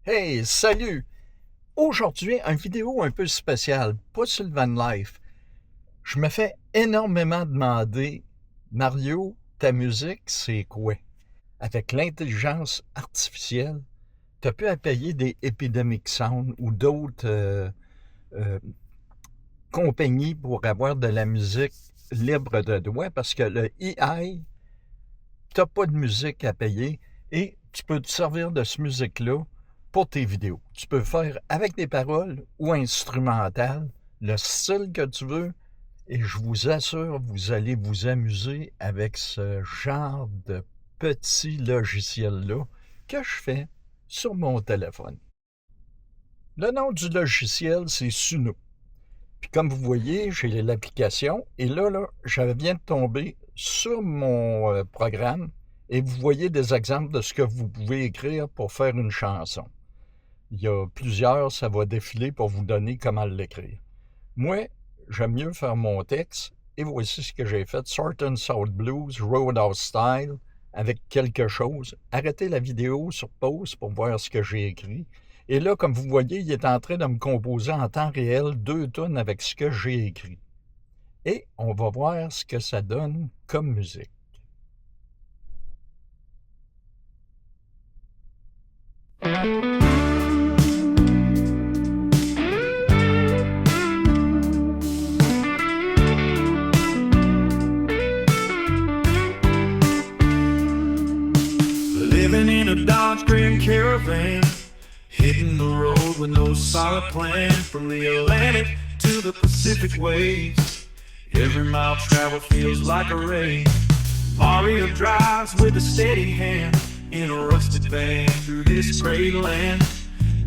Hey, salut! Aujourd'hui, une vidéo un peu spéciale, pas sur le van life. Je me fais énormément demander, Mario, ta musique, c'est quoi? Avec l'intelligence artificielle, tu as pu payer des Epidemic Sound ou d'autres euh, compagnies pour avoir de la musique libre de droit parce que le AI, tu n'as pas de musique à payer et tu peux te servir de cette musique-là pour tes vidéos. Tu peux faire avec des paroles ou instrumentales, le style que tu veux, et je vous assure, vous allez vous amuser avec ce genre de petit logiciel-là que je fais sur mon téléphone. Le nom du logiciel, c'est Suno. Puis comme vous voyez, j'ai l'application et là, je viens de tomber sur mon programme et vous voyez des exemples de ce que vous pouvez écrire pour faire une chanson. Il y a plusieurs, ça va défiler pour vous donner comment l'écrire. Moi, j'aime mieux faire mon texte et voici ce que j'ai fait. Certain South Blues, Roadhouse Style, avec quelque chose. Arrêtez la vidéo sur pause pour voir ce que j'ai écrit. Et là, comme vous voyez, il est en train de me composer en temps réel 2 tonnes avec ce que j'ai écrit. Et on va voir ce que ça donne comme musique. Living in a Dodge Grand Caravan, hitting the road with no solid plan. From the Atlantic to the Pacific waves, every mile traveled feels like a race. Mario drives with a steady hand in a rusted van through this great land.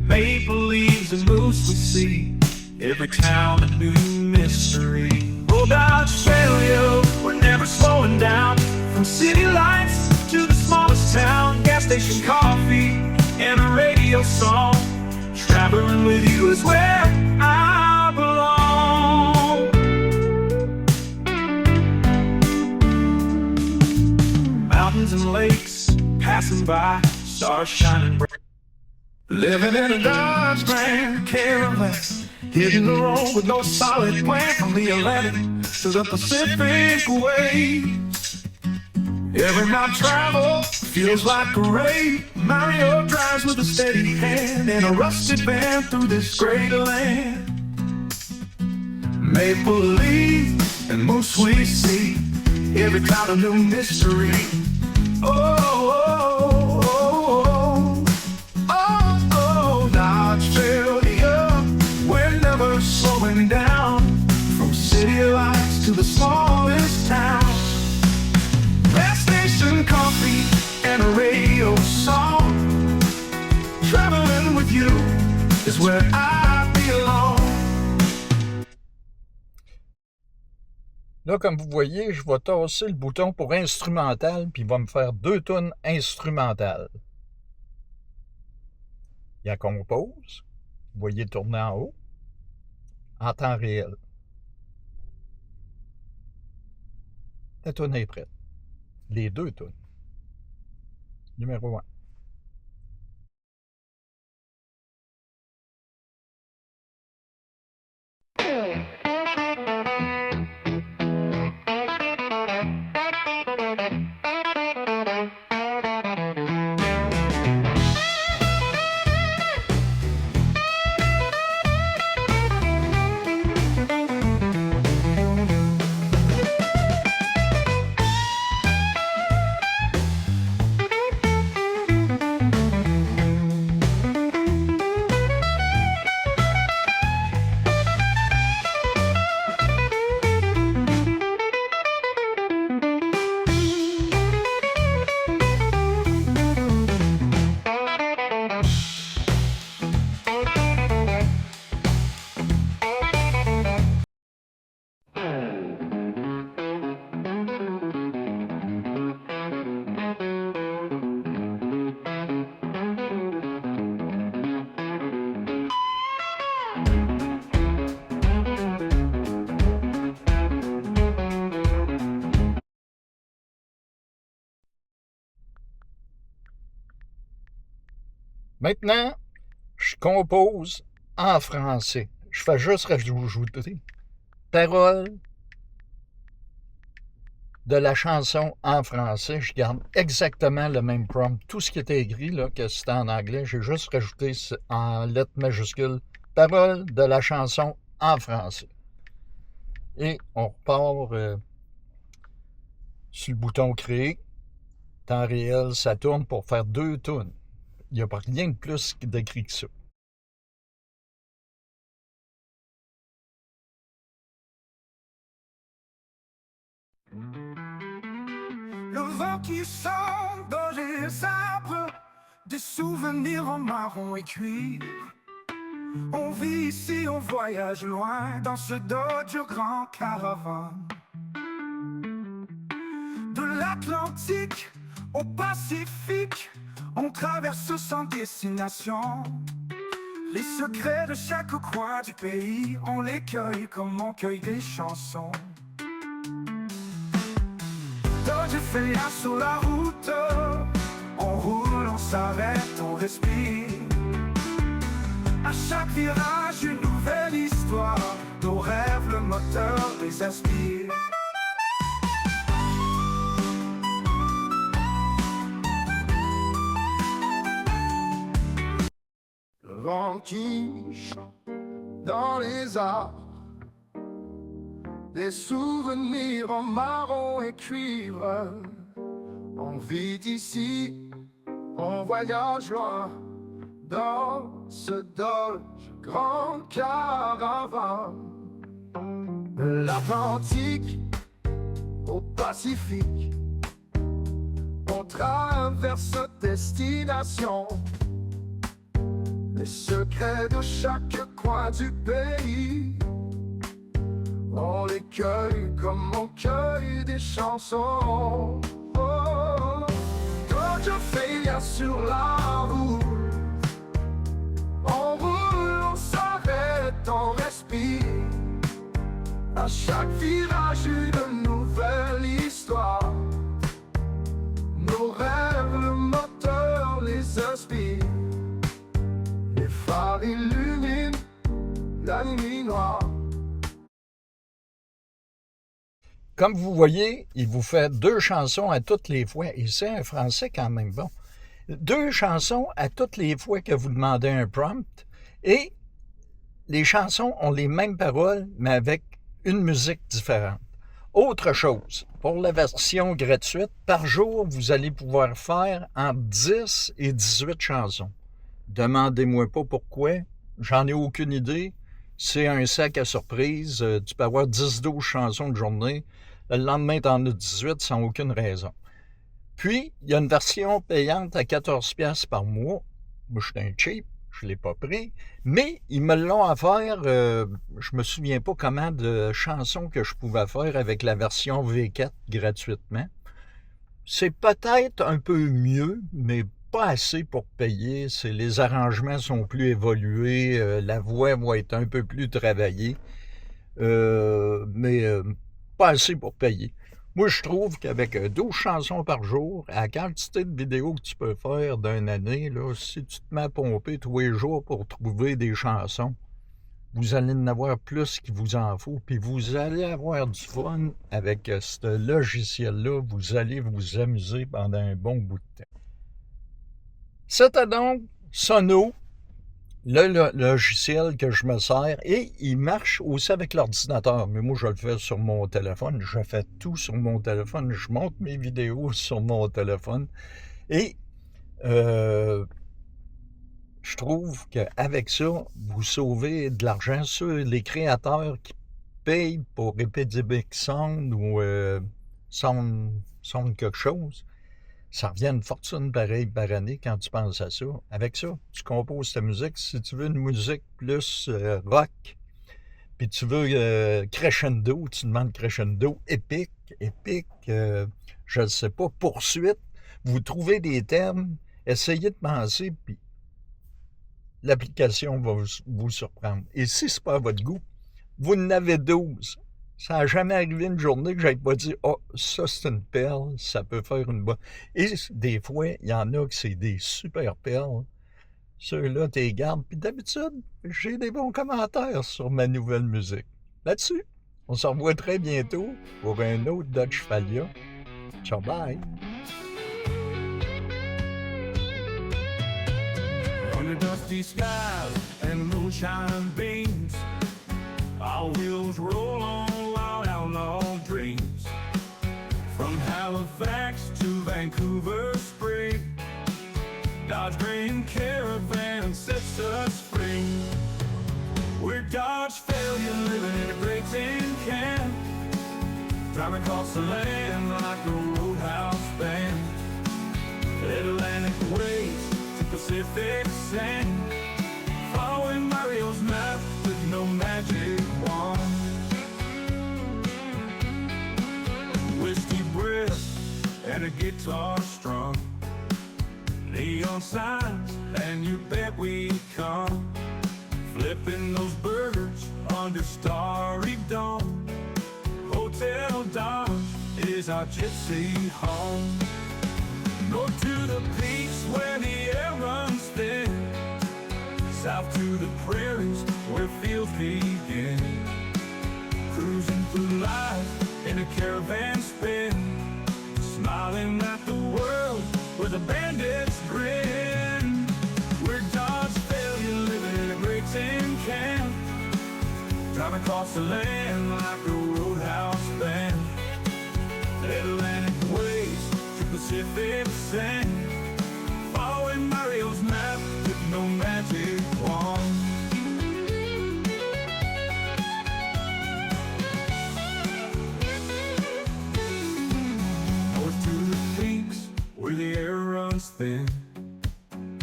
Maple leaves and moose we see, every town a new mystery. Oh, Dodge Australia, we're never slowing down. From city lights to the smallest town, gas station coffee and a radio song. Traveling with you is where I belong. Mountains and lakes passing by, stars shining bright. Living in a Dodge Grand Caravan, hitting the road with no solid plan. From the Atlantic to the Pacific waves, every mile travel feels like a race. Mario drives with a steady hand in a rusted van through this great land. Maple leaf and moose we see, every cloud a new mystery. Oh, oh, oh, oh, oh, oh, Dodge Australia, we're never slowing down. From city lights to the smallest town, gas station coffee and a radio song. Traveling with you is where I belong. Là, comme vous voyez, je vais tasser le bouton pour instrumental, puis il va me faire 2 tonnes instrumentales. Il la compose. Vous voyez tourner en haut, en temps réel. La tonne est prête. Les 2 tonnes. Numéro 1. Maintenant, je compose en français. Je fais juste rajouter paroles de la chanson en français. Je garde exactement le même prompt. Tout ce qui était écrit, là, que c'était en anglais, j'ai juste rajouté en lettres majuscules paroles de la chanson en français. Et on repart sur le bouton créer. Temps réel, ça tourne pour faire 2 tunes. Il n'y a pas rien de plus d'écrit que ça. Le vent qui chante dans les arbres, des souvenirs en marron et cuir. On vit ici, on voyage loin, dans ce Dodge grand caravane. De l'Atlantique au Pacifique, on traverse sans destination. Les secrets de chaque coin du pays, on les cueille comme on cueille des chansons. Dodge fait sur la route, on roule, on s'arrête, on respire. À chaque virage, une nouvelle histoire, nos rêves, le moteur les inspire. Le vent qui chante dans les arbres, des souvenirs en marron et cuivre. On vit ici, on voyage loin, dans ce Dodge grand caravane. De l'Atlantique au Pacifique, on traverse destination. Les secrets de chaque coin du pays, on les cueille comme on cueille des chansons. Oh, quand je fais bien sur la route, on roule, on s'arrête, on respire. À chaque virage, une nouvelle histoire. Nos rêves, le moteur les inspire. Les phares illuminent la nuit noire. Comme vous voyez, il vous fait 2 chansons à toutes les fois, et c'est un français quand même bon. 2 chansons à toutes les fois que vous demandez un prompt, et les chansons ont les mêmes paroles, mais avec une musique différente. Autre chose, pour la version gratuite, par jour, vous allez pouvoir faire entre 10 et 18 chansons. Demandez-moi pas pourquoi, j'en ai aucune idée. C'est un sac à surprise. Tu peux avoir 10-12 chansons de journée. Le lendemain, tu en as 18 sans aucune raison. Puis, il y a une version payante à 14$ par mois. Moi, je suis un cheap, je ne l'ai pas pris. Mais ils me l'ont offert, je me souviens pas comment de chansons que je pouvais faire avec la version V4 gratuitement. C'est peut-être un peu mieux, mais pas assez pour payer. Les arrangements sont plus évolués, la voix va être un peu plus travaillée, mais pas assez pour payer. Moi, je trouve qu'avec 12 chansons par jour, à la quantité de vidéos que tu peux faire d'une année, là, si tu te mets à pomper tous les jours pour trouver des chansons, vous allez en avoir plus qu'il vous en faut, puis vous allez avoir du fun avec ce logiciel-là. Vous allez vous amuser pendant un bon bout de temps. C'était donc Sono, le logiciel que je me sers, et il marche aussi avec l'ordinateur. Mais moi, je le fais sur mon téléphone. Je fais tout sur mon téléphone. Je monte mes vidéos sur mon téléphone. Et je trouve qu'avec ça, vous sauvez de l'argent sur les créateurs qui payent pour Epidemic Sound ou Sound quelque chose. Ça revient à une fortune pareille par année quand tu penses à ça. Avec ça, tu composes ta musique. Si tu veux une musique plus rock, puis tu veux crescendo, tu demandes crescendo, épique, je ne sais pas, poursuite. Vous trouvez des termes, essayez de penser, puis l'application va vous surprendre. Et si ce n'est pas à votre goût, vous en avez 12. Ça n'a jamais arrivé une journée que je n'avais pas dit « Oh, ça c'est une perle, ça peut faire une bonne... » Et des fois, il y en a que c'est des super perles. Ceux-là, t'es gardes. Puis d'habitude, j'ai des bons commentaires sur ma nouvelle musique. Là-dessus, on se revoit très bientôt pour un autre Dodge Falia. Ciao, bye! Under dusty skies and moonshine beams, our wheels roll on wild outlaw dreams. From Halifax to Vancouver Spring, Dodge Green Caravan sets us free. We're Dodge failure living in a great tin can, driving across the land like a roadhouse band. Atlantic waves to Pacific sand, following Mario's map with no magic wand. Whiskey breath and a guitar strung, neon signs and you bet we come, flipping those burgers under starry dome. Hotel Dodge is our gypsy home. North to the peaks where the air runs thin, south to the prairies where fields begin. Cruising through life in a caravan spin, smiling at the world with a bandit's grin. We're Dodge failure living in a great tin can, driving across the land like a roadhouse band. Atlantic waves to Pacific sand, following Mario's map with no magic wand. North to the peaks where the air runs thin,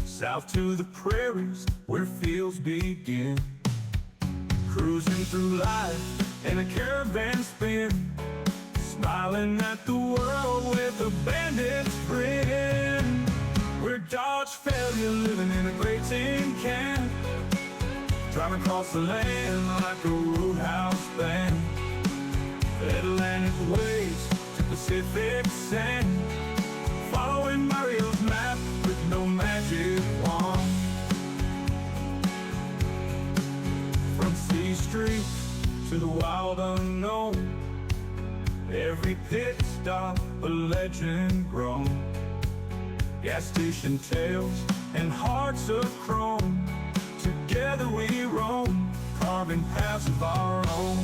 south to the prairies where fields begin. Cruising through life in a caravan spin, smiling at the world with a bandit's grin. We're Dodge failure living in a great tin can, driving across the land like a roadhouse band. Atlantic waves to Pacific sand, following Mario's map with no magic wand. From C Street to the wild unknown, every pit stop a legend grown. Gas station tales and hearts of chrome, together we roam, carving paths of our own.